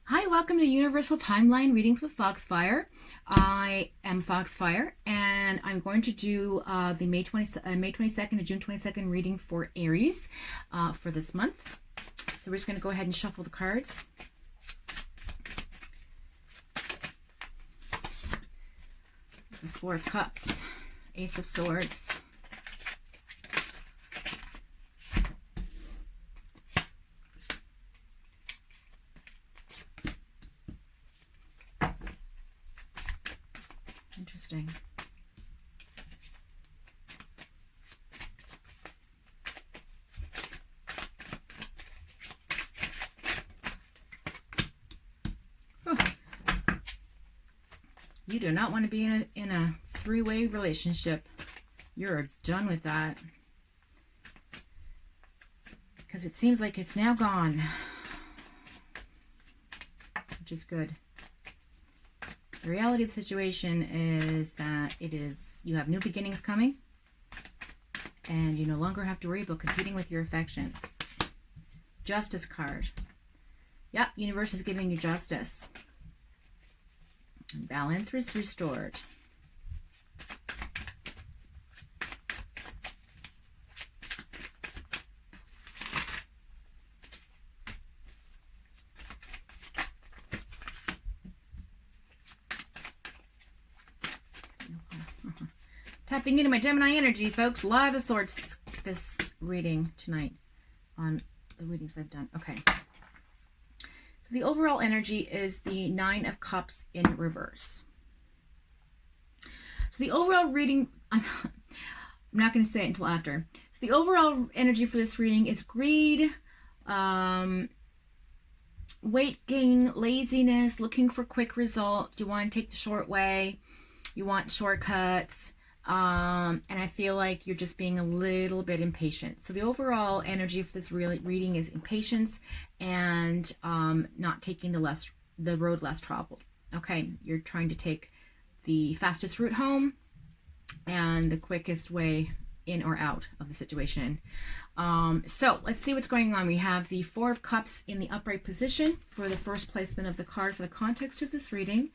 Hi, welcome to Universal Timeline Readings with Foxfire. I am Foxfire, and I'm going to do the May 22nd to June 22nd reading for Aries for this month. So we're just going to go ahead and shuffle the cards. The Four of Cups, Ace of Swords, interesting. Oh. You do not want to be in a three-way relationship. You're done with that. Because it seems like it's now gone. Which is good. The reality of the situation is that you have new beginnings coming, and you no longer have to worry about competing with your affection. Justice card. Yep, universe is giving you justice. Balance is restored. Tapping into my Gemini energy, folks. A lot of sorts this reading tonight on the readings I've done. Okay. So the overall energy is the Nine of Cups in reverse. So the overall reading, I'm not going to say it until after. So the overall energy for this reading is greed, weight gain, laziness, looking for quick results. You want to take the short way. You want shortcuts. And I feel like you're just being a little bit impatient. So the overall energy for this reading is impatience and not taking the road less traveled. Okay, you're trying to take the fastest route home and the quickest way in or out of the situation. So let's see what's going on. We have the Four of Cups in the upright position for the first placement of the card for the context of this reading,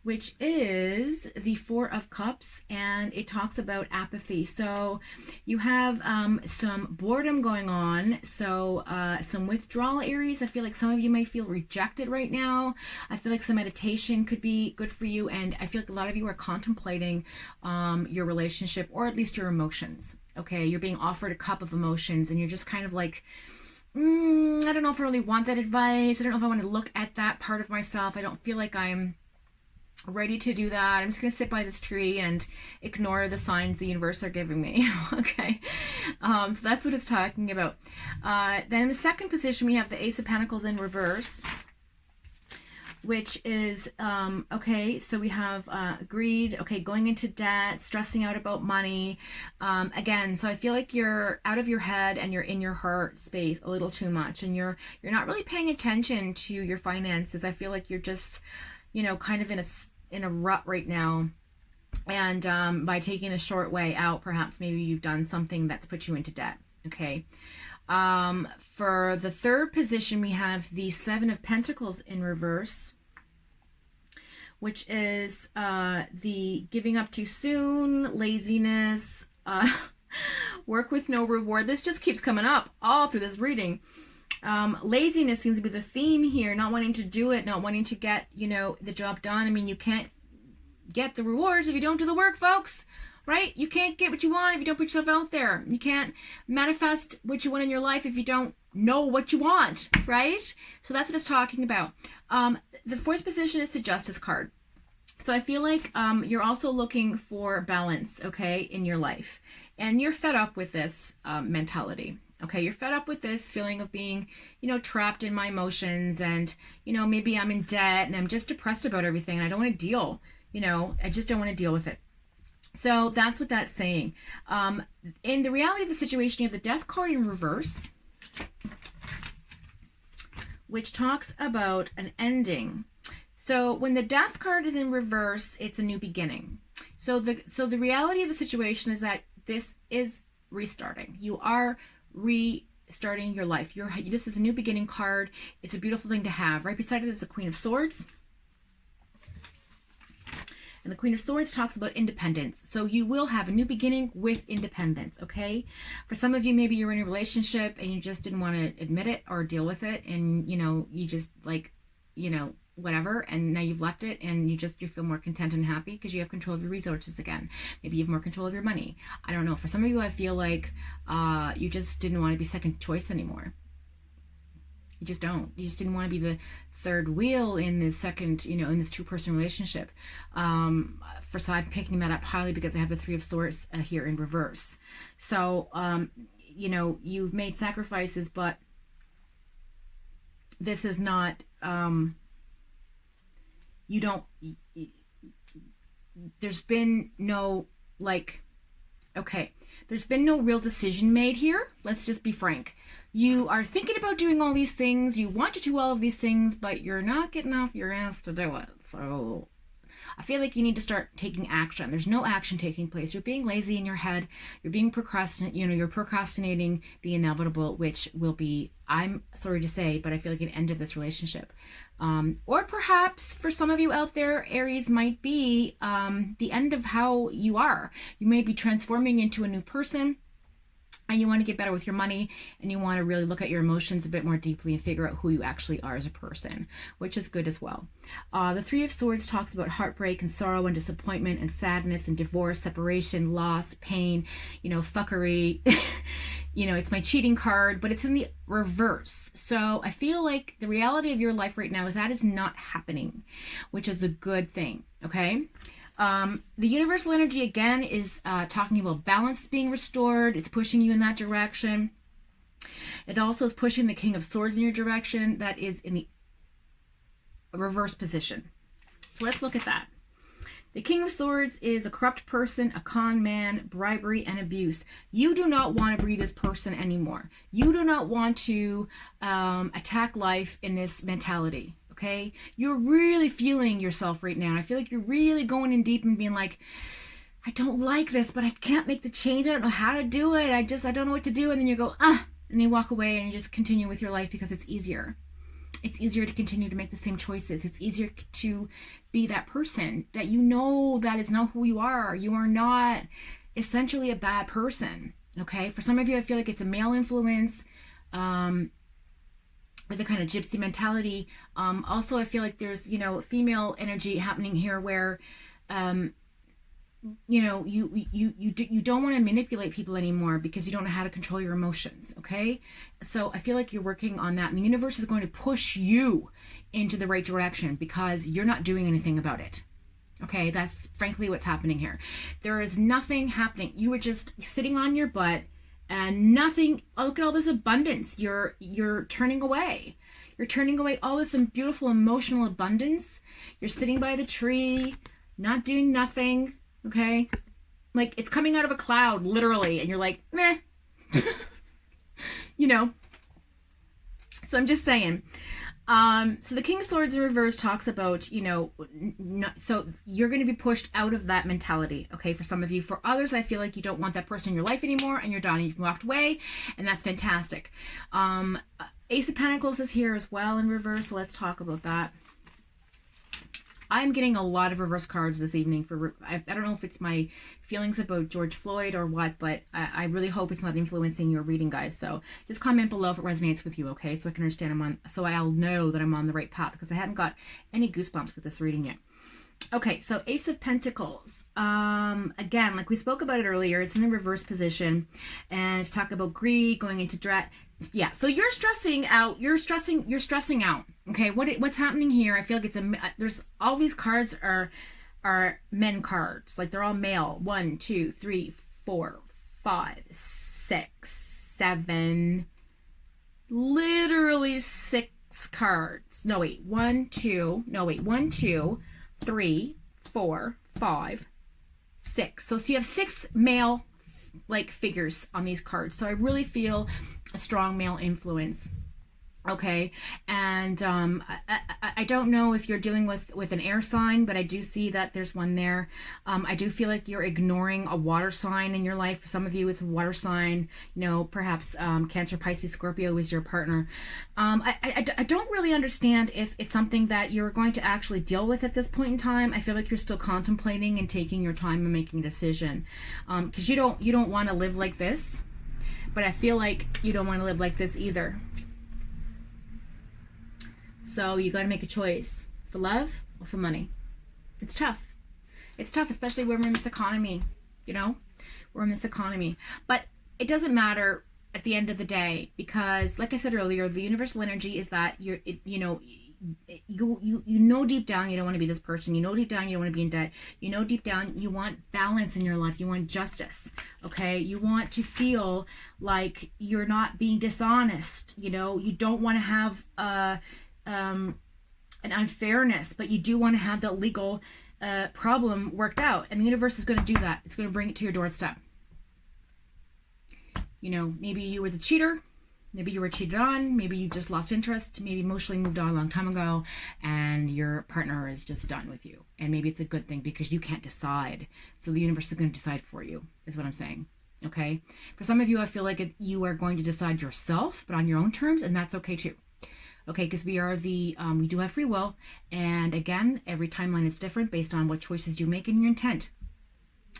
which is the Four of Cups, and it talks about apathy. So you have some boredom going on, so some withdrawal, Aries. I feel like some of you may feel rejected right now. I feel like some meditation could be good for you, and I feel like a lot of you are contemplating your relationship, or at least your emotions. Okay, you're being offered a cup of emotions and you're just kind of like, I don't know if I really want that advice. I don't know if I want to look at that part of myself. I don't feel like I'm ready to do that. I'm just going to sit by this tree and ignore the signs the universe are giving me. Okay, so that's what it's talking about. Then in the second position, we have the Ace of Pentacles in reverse, which is, okay, so we have greed, okay, going into debt, stressing out about money. Again, so I feel like you're out of your head and you're in your heart space a little too much, and you're not really paying attention to your finances. I feel like you're just, kind of in a rut right now. And by taking a short way out, perhaps maybe you've done something that's put you into debt. Okay. For the third position, we have the Seven of Pentacles in reverse, which is the giving up too soon, laziness, work with no reward. This just keeps coming up all through this reading. Laziness seems to be the theme here, not wanting to do it, not wanting to get, the job done. I mean, you can't get the rewards if you don't do the work, folks. Right? You can't get what you want if you don't put yourself out there. You can't manifest what you want in your life if you don't know what you want, right? So that's what it's talking about. The fourth position is the Justice card. So I feel like you're also looking for balance, okay, in your life. And you're fed up with this mentality. Okay, you're fed up with this feeling of being, trapped in my emotions, and, maybe I'm in debt and I'm just depressed about everything and I don't want to deal, I just don't want to deal with it. So that's what that's saying. In the reality of the situation, you have the Death card in reverse, which talks about an ending. So when the Death card is in reverse, it's a new beginning. So the reality of the situation is that this is restarting. You are starting your life. This is a new beginning card. It's a beautiful thing to have. Right beside it is the Queen of Swords. And the Queen of Swords talks about independence. So you will have a new beginning with independence, okay? For some of you, maybe you're in a relationship and you just didn't want to admit it or deal with it. And, you know, you just like, you know, whatever. And now you've left it and you feel more content and happy because you have control of your resources again. Maybe you have more control of your money. I don't know. For some of you, I feel like you just didn't want to be second choice anymore. You just don't. You just didn't want to be the third wheel in this second, you know, in this two-person relationship. So I'm picking that up highly because I have the Three of Swords here in reverse. So, you know, you've made sacrifices, but this is not, you don't, there's been no, like, okay, there's been no real decision made here. Let's just be frank. You are thinking about doing all these things. You want to do all of these things, but you're not getting off your ass to do it. So I feel like you need to start taking action. There's no action taking place. You're being lazy in your head. You're being you're procrastinating the inevitable, which will be, I'm sorry to say, but I feel like an end of this relationship. Or perhaps for some of you out there, Aries might be the end of how you are. You may be transforming into a new person, and you want to get better with your money, and you want to really look at your emotions a bit more deeply and figure out who you actually are as a person, which is good as well. The Three of Swords talks about heartbreak and sorrow and disappointment and sadness and divorce, separation, loss, pain, you know, fuckery. You know, it's my cheating card, but it's in the reverse. So I feel like the reality of your life right now is that is not happening, which is a good thing, okay? The universal energy again is talking about balance being restored. It's pushing you in that direction. It also is pushing the King of Swords in your direction. That is in the reverse position. So let's look at that. The King of Swords is a corrupt person, a con man, bribery, and abuse. You do not want to be this person anymore. You do not want to attack life in this mentality. Okay, you're really feeling yourself right now. And I feel like you're really going in deep and being like, I don't like this, but I can't make the change. I don't know how to do it. I don't know what to do. And then you go, and you walk away and you just continue with your life because it's easier. It's easier to continue to make the same choices. It's easier to be that person that you know that is not who you are. You are not essentially a bad person. Okay, for some of you, I feel like it's a male influence. With a kind of gypsy mentality. Also, I feel like there's, you know, female energy happening here where, you know, you don't want to manipulate people anymore because you don't know how to control your emotions, okay? So I feel like you're working on that. And the universe is going to push you into the right direction because you're not doing anything about it. Okay, that's frankly what's happening here. There is nothing happening. You were just sitting on your butt and nothing. Oh, look at all this abundance. You're turning away. You're turning away all this beautiful emotional abundance. You're sitting by the tree, not doing nothing. Okay, like it's coming out of a cloud, literally, and you're like, meh. You know. So I'm just saying. So the King of Swords in reverse talks about, you know, so you're going to be pushed out of that mentality, okay, for some of you. For others, I feel like you don't want that person in your life anymore and you're done and you've walked away, and that's fantastic. Ace of Pentacles is here as well in reverse, so let's talk about that. I'm getting a lot of reverse cards this evening. I don't know if it's my feelings about George Floyd or what, but I really hope it's not influencing your reading, guys. So just comment below if it resonates with you, okay? So I can understand so I'll know that I'm on the right path because I haven't got any goosebumps with this reading yet. Okay, so Ace of Pentacles. Again, like we spoke about it earlier, it's in the reverse position, and it's talking about greed, going into debt. Yeah, so you're stressing out. You're stressing out. Okay, what's happening here? I feel like there's all these cards are men cards. Like they're all male. 1, 2, 3, 4, 5, 6, 7. Literally 6 cards. No, wait. 1, 2. No, wait. 1, 2, 3, 4, 5, 6. So you have 6 male like figures on these cards. So I really feel a strong male influence Okay, and I don't know if you're dealing with an air sign, but I do see that there's one there. I do feel like you're ignoring a water sign in your life. For some of you, it's a water sign. You know, perhaps Cancer, Pisces, Scorpio is your partner. I don't really understand if it's something that you're going to actually deal with at this point in time. I feel like you're still contemplating and taking your time and making a decision, because you don't want to live like this, but I feel like you don't want to live like this either. So you got to make a choice for love or for money. It's tough. It's tough, especially when we're in this economy, you know? We're in this economy. But it doesn't matter at the end of the day, because like I said earlier, the universal energy is that you know deep down you don't want to be this person. You know deep down you don't want to be in debt. You know deep down you want balance in your life. You want justice, okay? You want to feel like you're not being dishonest, you know? You don't want to have an unfairness, but you do want to have the legal problem worked out, and the universe is going to do that. It's going to bring it to your doorstep. You know, maybe you were the cheater, maybe you were cheated on, maybe you just lost interest, maybe emotionally moved on a long time ago, and your partner is just done with you. And maybe it's a good thing because you can't decide, so the universe is going to decide for you, is what I'm saying. Okay, for some of you, I feel like you are going to decide yourself, but on your own terms, and that's okay too. Okay, because we do have free will, and again, every timeline is different based on what choices you make and your intent.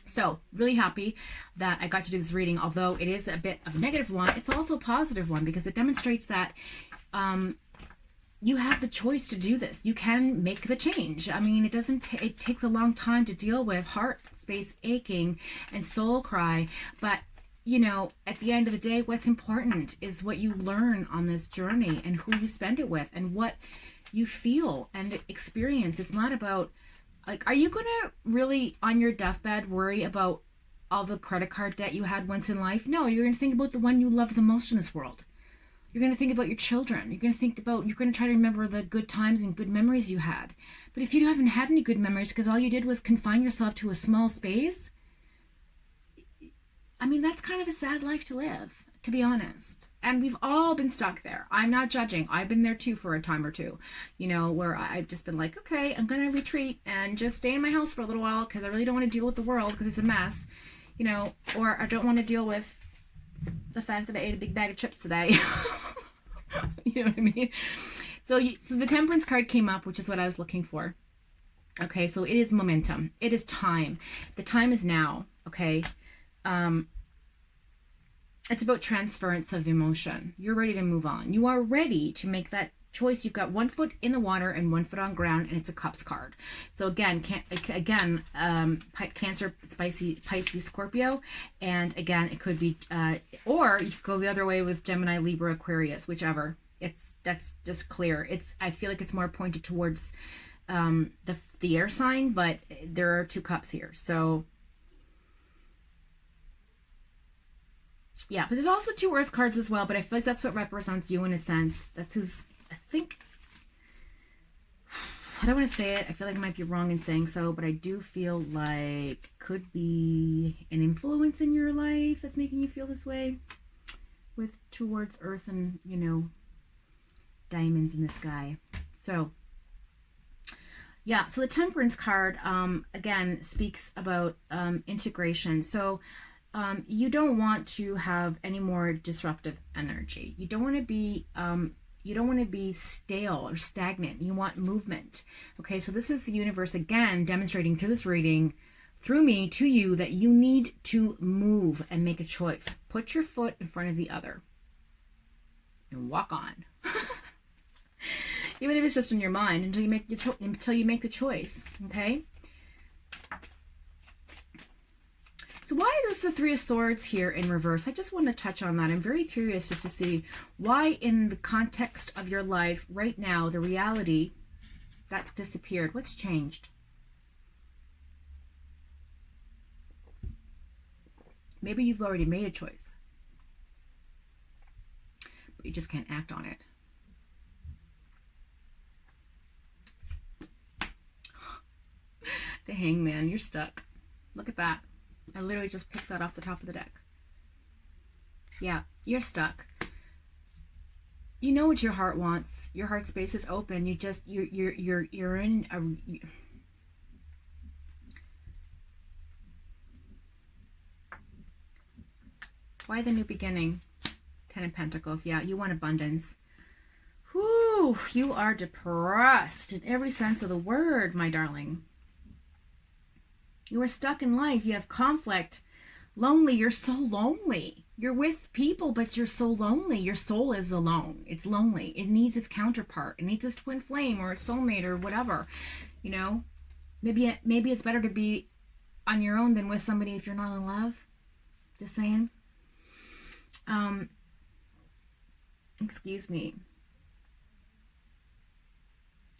So, really happy that I got to do this reading. Although it is a bit of a negative one, it's also a positive one because it demonstrates that you have the choice to do this. You can make the change. I mean, it takes a long time to deal with heart space aching and soul cry, but you know, at the end of the day, what's important is what you learn on this journey and who you spend it with and what you feel and experience. It's not about, like, are you going to really, on your deathbed, worry about all the credit card debt you had once in life? No, you're going to think about the one you love the most in this world. You're going to think about your children. You're going to try to remember the good times and good memories you had. But if you haven't had any good memories because all you did was confine yourself to a small space, I mean, that's kind of a sad life to live, to be honest. And we've all been stuck there. I'm not judging. I've been there too for a time or two, you know, where I've just been like, okay, I'm going to retreat and just stay in my house for a little while because I really don't want to deal with the world because it's a mess, you know, or I don't want to deal with the fact that I ate a big bag of chips today. You know what I mean? So the Temperance card came up, which is what I was looking for. Okay, so it is momentum. It is time. The time is now, okay? It's about transference of emotion. You're ready to move on. You are ready to make that choice. You've got 1 foot in the water and 1 foot on ground, and it's a Cups card. So again, Cancer, Pisces, Scorpio, and again, it could be, or you could go the other way with Gemini, Libra, Aquarius, whichever. That's just clear. I feel like it's more pointed towards the air sign, but there are 2 cups here. So yeah, but there's also 2 Earth cards as well, but I feel like that's what represents you in a sense. That's who's, I think, I don't want to say it. I feel like I might be wrong in saying so, but I do feel like could be an influence in your life that's making you feel this way with towards Earth and, you know, diamonds in the sky. So yeah, so the Temperance card, again, speaks about integration. So you don't want to have any more disruptive energy. You don't want to be stale or stagnant. You want movement. Okay, so this is the universe again demonstrating through this reading, through me to you, that you need to move and make a choice. Put your foot in front of the other and walk on. Even if it's just in your mind, until you make the choice. Okay. So why is the Three of Swords here in reverse? I just want to touch on that. I'm very curious just to see why in the context of your life right now, the reality that's disappeared. What's changed? Maybe you've already made a choice, but you just can't act on it. The Hangman, you're stuck. Look at that. I literally just picked that off the top of the deck. Yeah, you're stuck. You know what your heart wants. Your heart space is open. You're in a. Why the new beginning? 10 of Pentacles. Yeah, you want abundance. Whew, you are depressed in every sense of the word, my darling. You are stuck in life. You have conflict. Lonely. You're so lonely. You're with people, but you're so lonely. Your soul is alone. It's lonely. It needs its counterpart. It needs its twin flame or its soulmate or whatever. You know, maybe it's better to be on your own than with somebody if you're not in love. Just saying. Excuse me.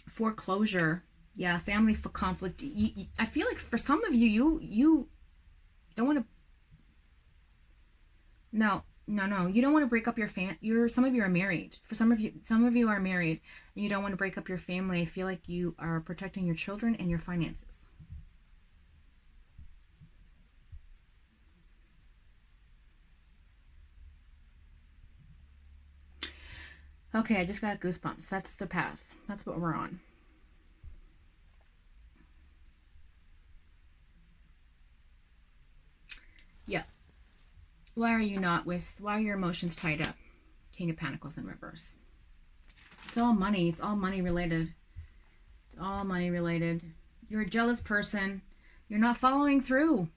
Foreclosure. Yeah, family for conflict. I feel like for some of you, you don't want to. No, you don't want to break up your some of you are married. For some of you are married, and you don't want to break up your family. I feel like you are protecting your children and your finances. Okay, I just got goosebumps. That's the path. That's what we're on. Yeah. Why are your emotions tied up? King of Pentacles in reverse. It's all money. It's all money related. It's all money related. You're a jealous person. You're not following through.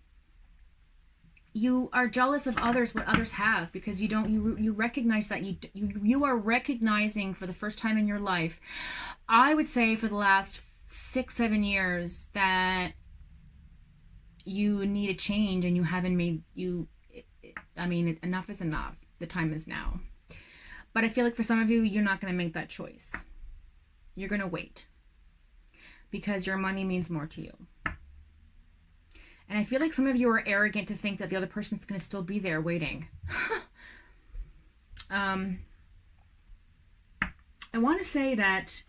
You are jealous of others, what others have, because you recognize that you are recognizing for the first time in your life, I would say for the last 6-7 years, that you need a change and you haven't made enough is enough. The time is now. But I feel like for some of you, you're not going to make that choice. You're going to wait because your money means more to you. And I feel like some of you are arrogant to think that the other person's going to still be there waiting. I want to say that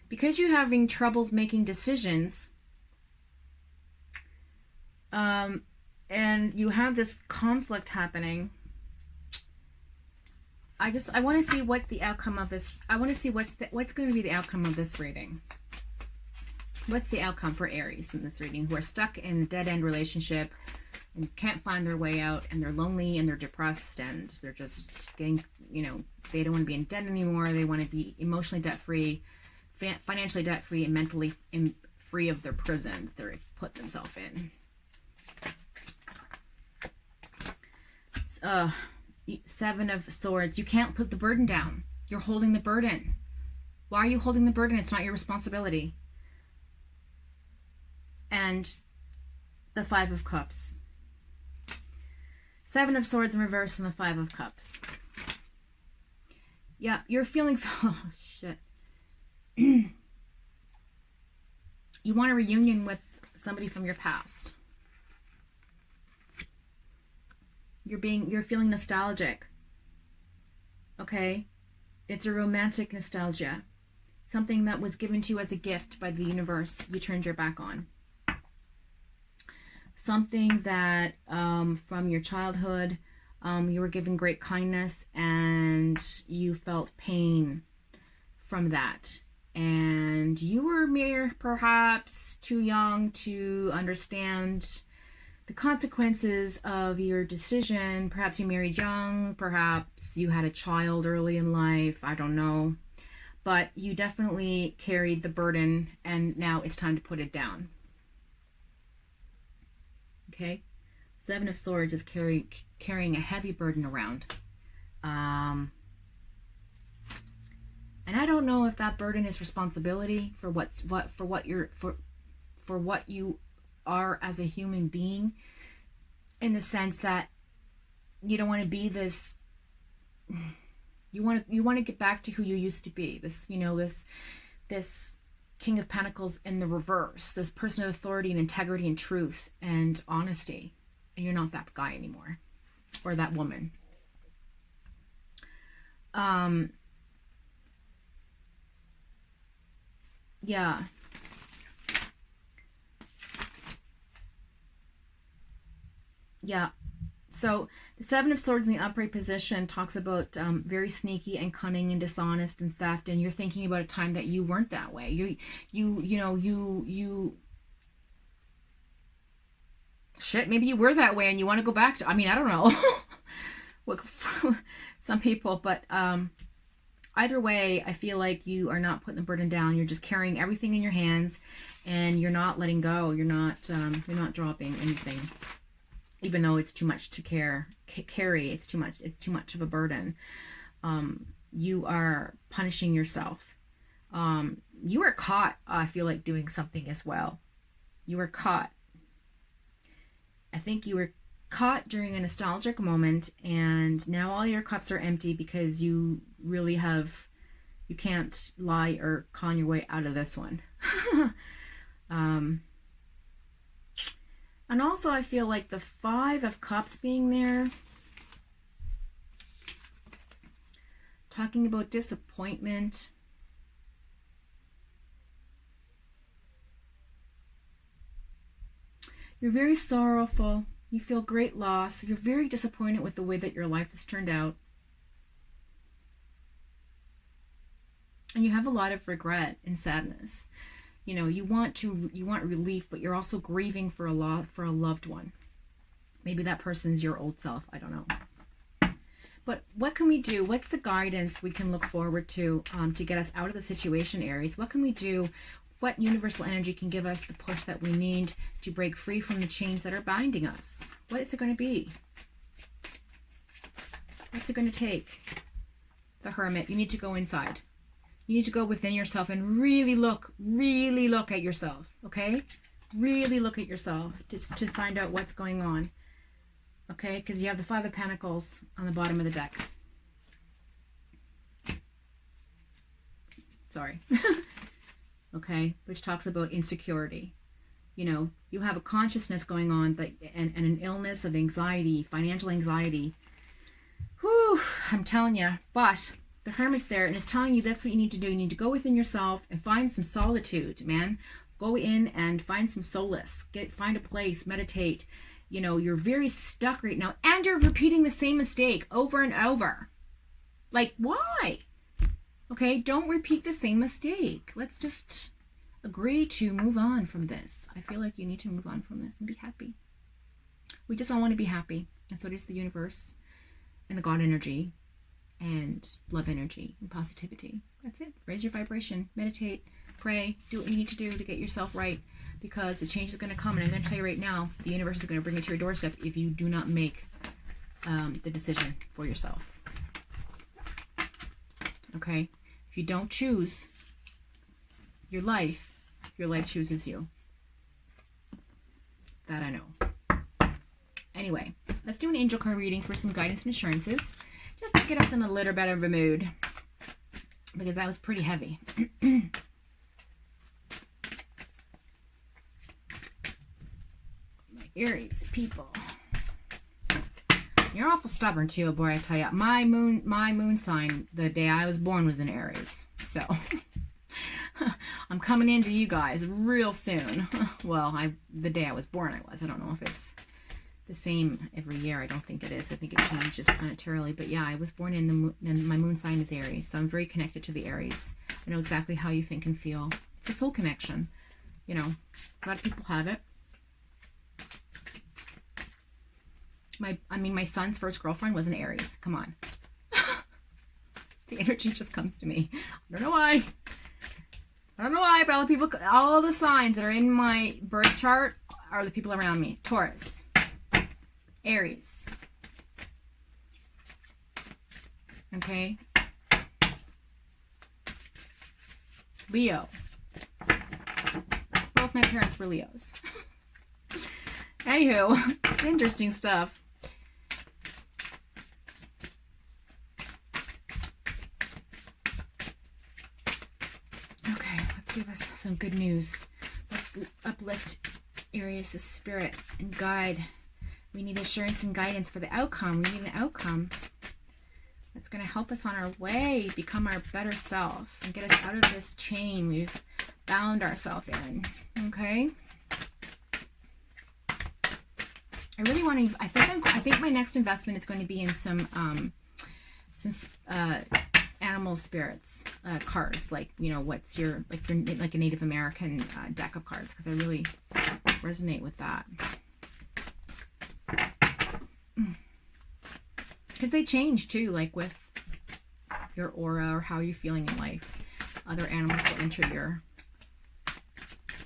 because you're having troubles making decisions, and you have this conflict happening, I want to see what the outcome of this, I want to see what's going to be the outcome of this reading. What's the outcome for Aries in this reading who are stuck in a dead-end relationship and can't find their way out, and they're lonely and they're depressed and they're just getting, they don't want to be in debt anymore. They want to be emotionally debt-free, financially debt-free, and mentally free of their prison that they've put themselves in. 7 of Swords. You can't put the burden down. You're holding the burden. Why are you holding the burden? It's not your responsibility. And the 5 of Cups. 7 of Swords in reverse and the 5 of Cups. Yeah, you're feeling... Oh, shit. You want a reunion with somebody from your past. You're feeling nostalgic. Okay? It's a romantic nostalgia. Something that was given to you as a gift by the universe, you turned your back on. Something that from your childhood, you were given great kindness and you felt pain from that. And you were perhaps too young to understand the consequences of your decision. Perhaps you married young, perhaps you had a child early in life, I don't know. But you definitely carried the burden and now it's time to put it down. Okay? 7 of Swords is carrying a heavy burden around. And I don't know if that burden is responsibility for what you are as a human being, in the sense that you don't want to be this, you want to get back to who you used to be, this this King of Pentacles in the reverse, this person of authority and integrity and truth and honesty, and you're not that guy anymore, or that woman. Yeah. Yeah. So the Seven of Swords in the upright position talks about very sneaky and cunning and dishonest and theft, and you're thinking about a time that you weren't that way. You shit, maybe you were that way and you want to go back to, I mean, I don't know. What some people, but either way, I feel like you are not putting the burden down. You're just carrying everything in your hands, and you're not letting go. You're not dropping anything, even though it's too much to carry. It's too much of a burden. You are punishing yourself. You are caught, I feel like, doing something as well. You were caught. I think you were caught during a nostalgic moment, and now all your cups are empty because you can't lie or con your way out of this one. And also I feel like the Five of Cups being there, talking about disappointment. You're very sorrowful. You feel great loss. You're very disappointed with the way that your life has turned out. And you have a lot of regret and sadness. You know, you want relief, but you're also grieving for a loved one. Maybe that person's your old self. I don't know. But what can we do? What's the guidance we can look forward to get us out of the situation, Aries? What can we do? What universal energy can give us the push that we need to break free from the chains that are binding us? What is it going to be? What's it going to take? The Hermit. You need to go inside. You need to go within yourself and really look at yourself, okay? Really look at yourself just to find out what's going on, okay? Because you have the Five of Pentacles on the bottom of the deck. Sorry. Okay, which talks about insecurity. You know, you have a consciousness going on and an illness of anxiety, financial anxiety. Whew, I'm telling you. But the Hermit's there, and it's telling you that's what you need to do. You need to go within yourself and find some solitude, man. Go in and find some solace. Find a place, meditate. You know, you're very stuck right now, and you're repeating the same mistake over and over. Like, why? Okay, don't repeat the same mistake. Let's just agree to move on from this. I feel like you need to move on from this and be happy. We just all want to be happy. And so does the universe and the God energy and love energy and positivity. That's it. Raise your vibration. Meditate. Pray. Do what you need to do to get yourself right, because the change is going to come. And I'm going to tell you right now, the universe is going to bring it to your doorstep if you do not make the decision for yourself. Okay? If you don't choose your life chooses you. That I know. Anyway, let's do an angel card reading for some guidance and assurances, just to get us in a little bit of a mood, because that was pretty heavy. My Aries people. You're awful stubborn too, boy, I tell you. My moon sign, the day I was born, was in Aries. So, I'm coming into you guys real soon. Well, the day I was born I was. I don't know if it's the same every year. I don't think it is. I think it changes planetarily. But yeah, I was born in my moon sign is Aries. So I'm very connected to the Aries. I know exactly how you think and feel. It's a soul connection. You know, a lot of people have it. My son's first girlfriend was an Aries. Come on. The energy just comes to me. I don't know why. But all the signs that are in my birth chart are the people around me. Taurus, Aries. Okay. Leo. Both my parents were Leos. Anywho, it's interesting stuff. Give us some good news. Let's uplift Aries' spirit and guide. We need assurance and guidance for the outcome. We need an outcome that's going to help us on our way, become our better self, and get us out of this chain we've bound ourselves in. Okay? I really want to, I think my next investment is going to be in some animal spirits cards, like, you know, what's your, like, for like a Native American deck of cards, because I really resonate with that. Because they change too, like with your aura or how you're feeling in life. Other animals will enter your...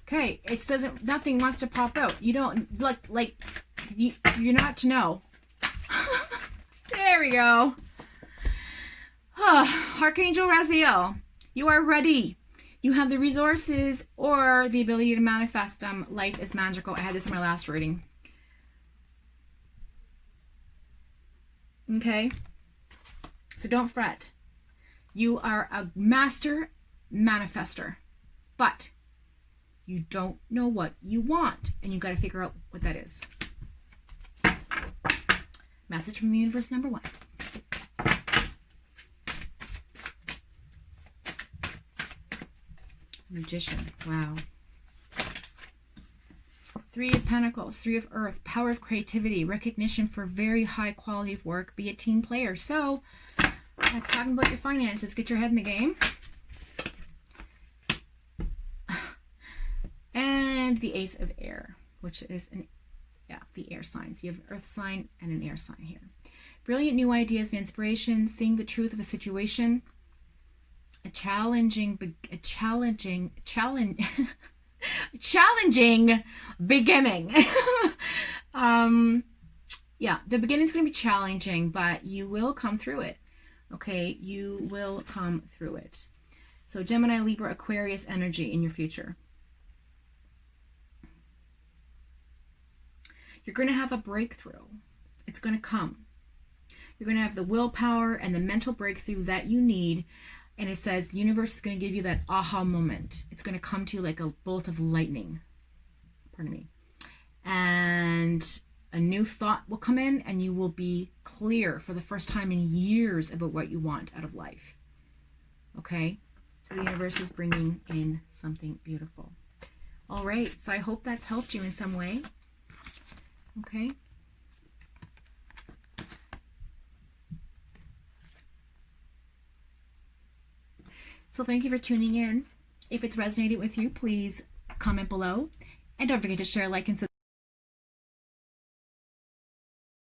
Okay, it doesn't, nothing wants to pop out. You don't look like you're not to know. There we go. Archangel Raziel, you are ready. You have the resources or the ability to manifest them. Life is magical. I had this in my last reading. Okay? So don't fret. You are a master manifester. But you don't know what you want. And you got to figure out what that is. Message from the universe number 1. Magician. Wow. 3 of Pentacles, 3 of Earth, power of creativity, recognition for very high quality of work, be a team player. So that's talking about your finances. Get your head in the game. And the Ace of Air, which is the air signs. You have an Earth sign and an air sign here. Brilliant new ideas and inspiration, seeing the truth of a situation, a challenging beginning. Yeah, the beginning's going to be challenging, but you will come through it. Okay, you will come through it. So Gemini, Libra, Aquarius energy in your future. You're going to have a breakthrough. It's going to come. You're going to have the willpower and the mental breakthrough that you need. And it says the universe is going to give you that aha moment. It's going to come to you like a bolt of lightning. Pardon me. And a new thought will come in and you will be clear for the first time in years about what you want out of life. Okay? So the universe is bringing in something beautiful. All right. So I hope that's helped you in some way. Okay. So thank you for tuning in. If it's resonated with you, please comment below. And don't forget to share, like, and subscribe.